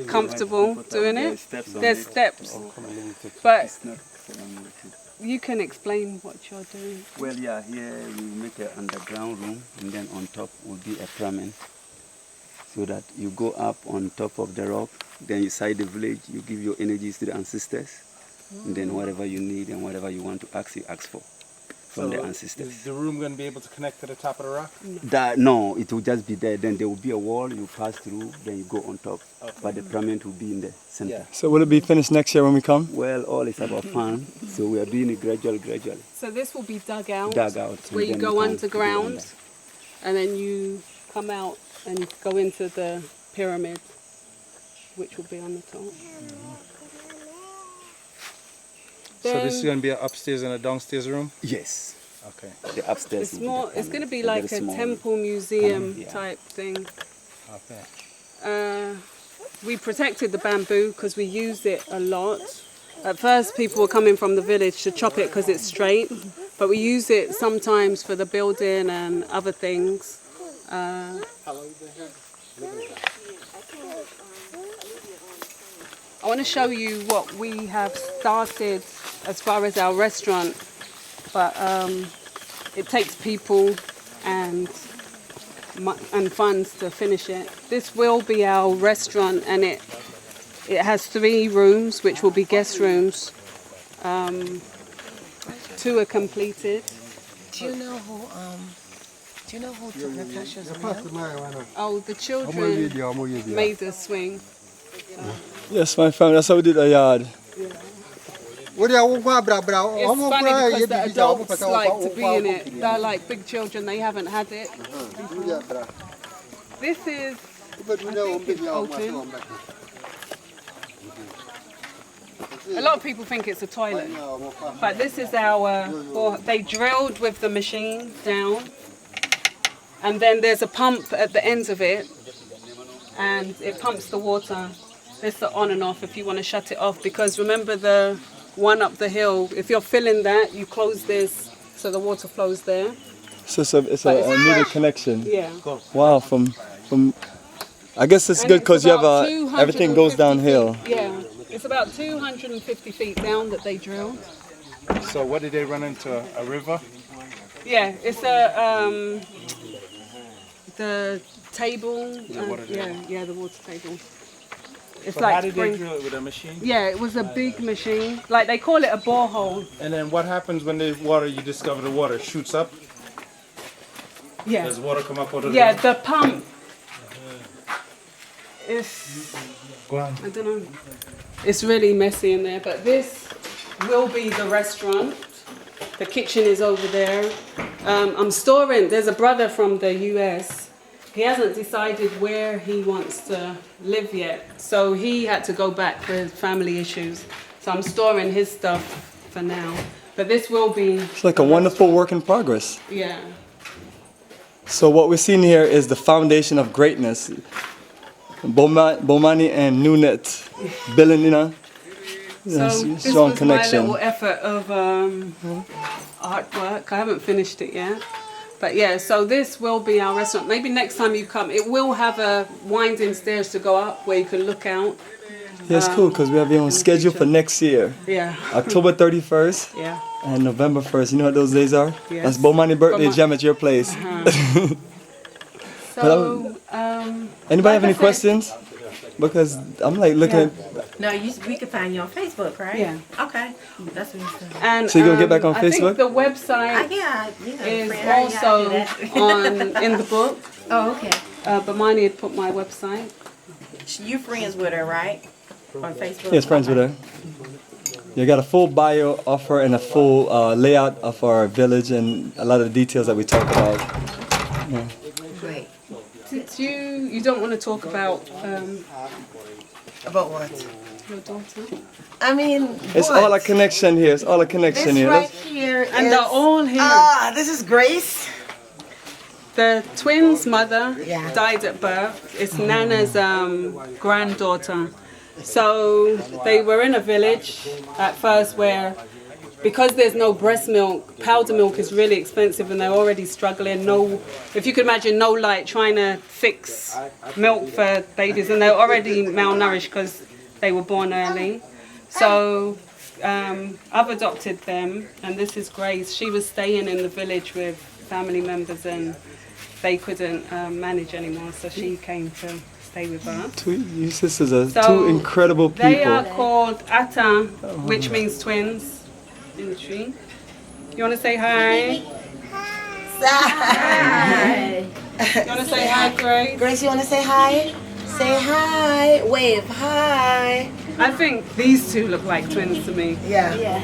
comfortable doing it. There's steps. But you can explain what you're doing. Well, yeah, here we make an underground room, and then on top will be a pyramid. So that you go up on top of the rock, then you side the village, you give your energies to the ancestors, and then whatever you need and whatever you want to ask, you ask for from the ancestors. Is the room going to be able to connect to the top of the rock? No, it will just be there. Then there will be a wall, you pass through, then you go on top. Okay. But the pyramid will be in the center. Yeah. So will it be finished next year when we come? Well, all is about fun, so we are doing it gradually. So this will be dug out, Where you go underground, and then you come out and go into the pyramid, which will be on the top. So this is going to be an upstairs and a downstairs room? Yes. Okay. The upstairs. It's going to be like a temple museum type thing. Okay. We protected the bamboo because we used it a lot. At first people were coming from the village to chop it because it's straight, but we use it sometimes for the building and other things. I want to show you what we have started as far as our restaurant, but it takes people and funds to finish it. This will be our restaurant, and it has 3 rooms, which will be guest rooms. 2 are completed. Do you know who took Natasha's meal? Oh, the children made the swing. Yes, my family. That's how we did a yard. It's funny because the adults like to be in it. They're like big children, they haven't had it before. This is, I think it's open. A lot of people think it's a toilet, but this is they drilled with the machine down, and then there's a pump at the ends of it, and it pumps the water. It's the on and off if you want to shut it off, because remember the one up the hill, if you're filling that, you close this so the water flows there. So it's a immediate connection. Yeah. Wow, from I guess it's good because you have everything goes downhill. Feet. Yeah, it's about 250 feet down that they drilled. So what did they run into? A river? Yeah, it's the table. The water table. It's How did they drill it, with a machine? Yeah, it was a big machine. Like they call it a borehole. And then what happens when the water, you discover the water shoots up? Yeah. Does water come up out of the the pump is, I don't know. It's really messy in there, but this will be the restaurant. The kitchen is over there. I'm storing, there's a brother from the US. He hasn't decided where he wants to live yet, so he had to go back with family issues. So I'm storing his stuff for now. But this will be... It's like a wonderful work in progress. Yeah. So what we're seeing here is the foundation of greatness. Bomani and Nunet building, So this strong was connection. my little effort of artwork. I haven't finished it yet. But yeah, so this will be our restaurant. Maybe next time you come, it will have a winding stairs to go up where you can look out. Yeah, it's cool because we have you on schedule for next year. Yeah. October 31st Yeah. and November 1st. You know what those days are? Yes. That's Bomani birthday jam at your place. So, anybody have any questions? Because I'm like looking at... No, we can find you on Facebook, right? Yeah. Okay. That's what you said. And, So you're going to get back on I Facebook? think the website is also in the book. Oh, okay. But mine had put my website. You friends with her, right? On Facebook? Yes, friends with her. You got a full bio of her and a full layout of our village and a lot of the details that we talk about. Yeah. Great. Did you don't want to talk about what? Your daughter? I mean, It's all a connection here. It's all a connection this here. right here And they're all here. This is Grace. The twins' mother Yeah. died at birth. It's Nana's granddaughter. So they were in a village at first where because there's no breast milk, powder milk is really expensive and they're already struggling. No, if you could imagine, no light, trying to fix milk for babies, and they're already malnourished because they were born early. So I've adopted them, and this is Grace. She was staying in the village with family members and they couldn't manage anymore, so she came to stay with us. You sisters are two incredible people. They are called Ata, which means twins in the tree. You want to say hi? Hi. You want to say hi, Grace? Grace, you want to say hi? Say hi. Wave hi. I think these two look like twins to me. Yeah.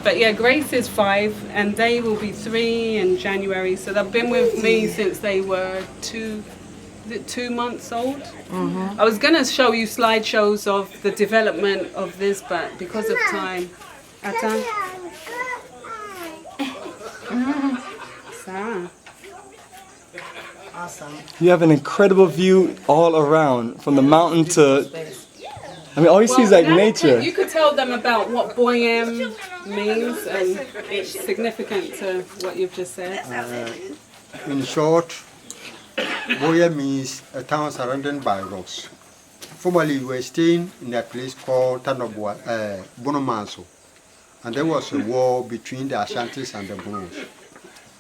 But yeah, Grace is 5 and they will be 3 in January. So they've been with me since they were 2 months old. I was going to show you slideshows of the development of this, but because of time. Ata? Sarah. Awesome. You have an incredible view all around, from the mountain to, I mean, all you see is like nature. You could tell them about what Boyem means, and it's significant to what you've just said. In short, Boya means a town surrounded by rocks. Formerly, we were staying in a place called Bonomanso, and there was a war between the Ashantis and the Bonos.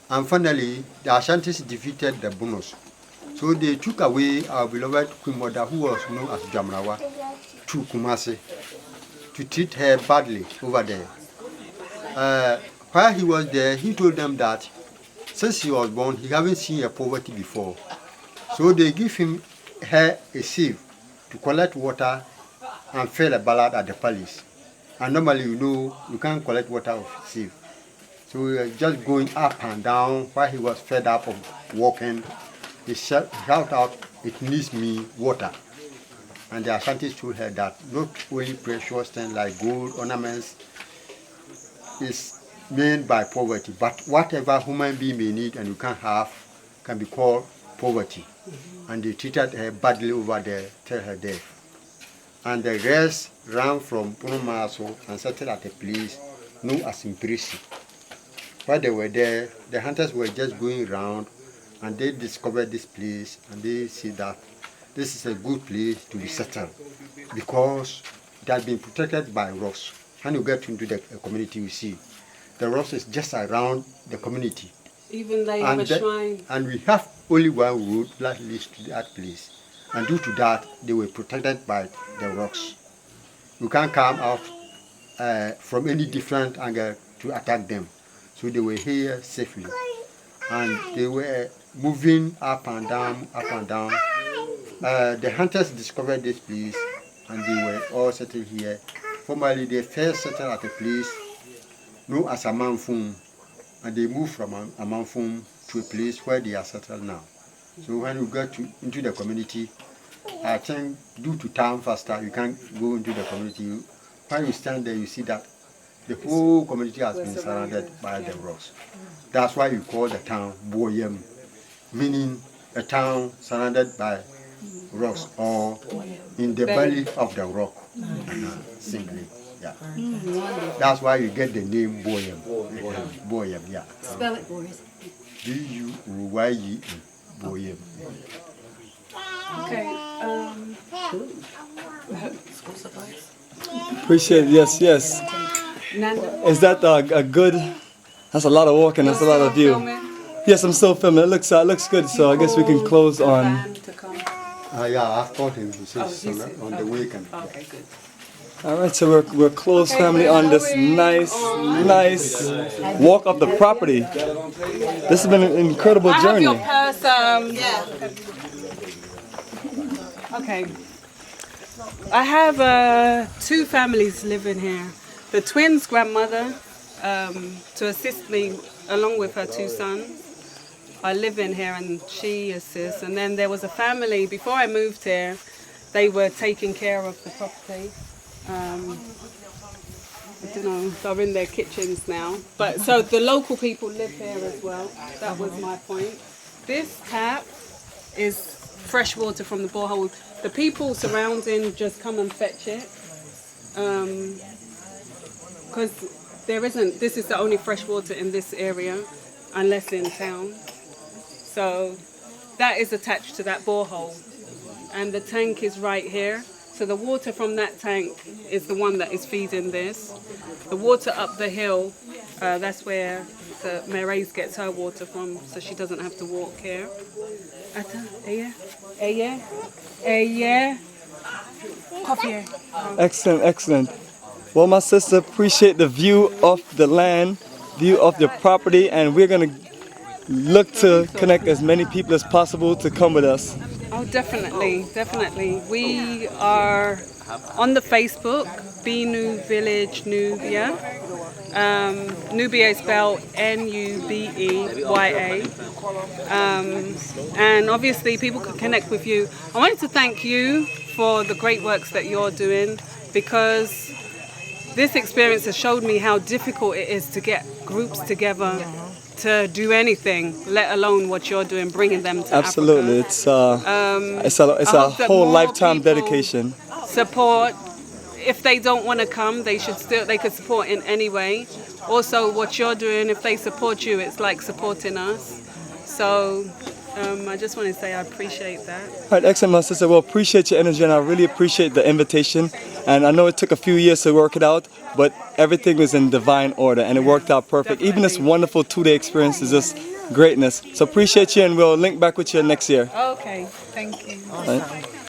And finally, the Ashantis defeated the Bonos. So they took away our beloved Queen Mother, who was known as Jamrawa, to Kumasi to treat her badly over there. While he was there, he told them that since he was born, he haven't seen a poverty before. So they give her a sieve to collect water and fill a ballad at the palace. And normally, you can't collect water of sieve. So we were just going up and down. While he was fed up of walking, he shout out, "It needs me water." And the Ashantis told her that not only precious things like gold, ornaments, is made by poverty, but whatever human being may need and you can't have can be called poverty. And they treated her badly over there till her death. And the rest ran from Punomaso and settled at a place known as Impresi. While they were there, the hunters were just going around and they discovered this place and they see that this is a good place to be settled because it has been protected by rocks. When you get into the community, you see the rocks is just around the community. Even they have a shrine. And we have only one road that leads to that place. And due to that, they were protected by the rocks. You can't come out from any different angle to attack them. So they were here safely. And they were moving up and down, up and down. The hunters discovered this place and they were all settled here. Formerly, they first settled at a place known as Amanfum. And they moved from Amanfum to a place where they are settled now. So when you get into the community, I think due to time faster, you can't go into the community. When you stand there, you see that the whole community has been surrounded by the rocks. That's why you call the town Boyem, meaning a town surrounded by rocks or in the belly of the rock, simply. Yeah. That's why you get the name Boyem. Boyem, yeah. Spell it, Boris. B-U-Y-E, Boyem. Okay. Appreciate it. Yes, yes. Nanda. Is that a good? That's a lot of walking. That's a lot of view. Yes, I'm still filming. It looks good. So I guess we can close on. Yeah, I've called him. He says on the weekend. Okay, good. All right, so we're close, family, on this nice walk up the property. This has been an incredible journey. I have your purse. Okay. I have 2 families living here. The twins' grandmother, to assist me along with her 2 sons. I live in here and she assists. And then there was a family, before I moved here, they were taking care of the property. I don't know, they're in their kitchens now. But so the local people live here as well. That was my point. This tap is fresh water from the borehole. The people surrounding just come and fetch it. Because there isn't. This is the only fresh water in this area, unless in town. So that is attached to that borehole, and the tank is right here. So the water from that tank is the one that is feeding this. The water up the hill, that's where the Maryse gets her water from, so she doesn't have to walk here. Excellent, excellent. Well, my sister, appreciate the view of the land, view of the property, and we're going to look to connect as many people as possible to come with us. Oh, definitely, definitely. We are on the Facebook, Benu Village Nubia. Nubia is spelled N-U-B-E-Y-A. And obviously people can connect with you. I wanted to thank you for the great works that you're doing, because this experience has showed me how difficult it is to get groups together to do anything, let alone what you're doing, bringing them to Absolutely. Africa. It's a whole lifetime dedication. Support. If they don't want to come, they could support in any way. Also, what you're doing, if they support you, it's like supporting us. So I just want to say I appreciate that. All right, excellent, my sister. Well, appreciate your energy, and I really appreciate the invitation. And I know it took a few years to work it out, but everything was in divine order, and it worked out perfect. Definitely. Even this wonderful 2-day experience is just greatness. So appreciate you, and we'll link back with you next year. Okay, thank you. All right.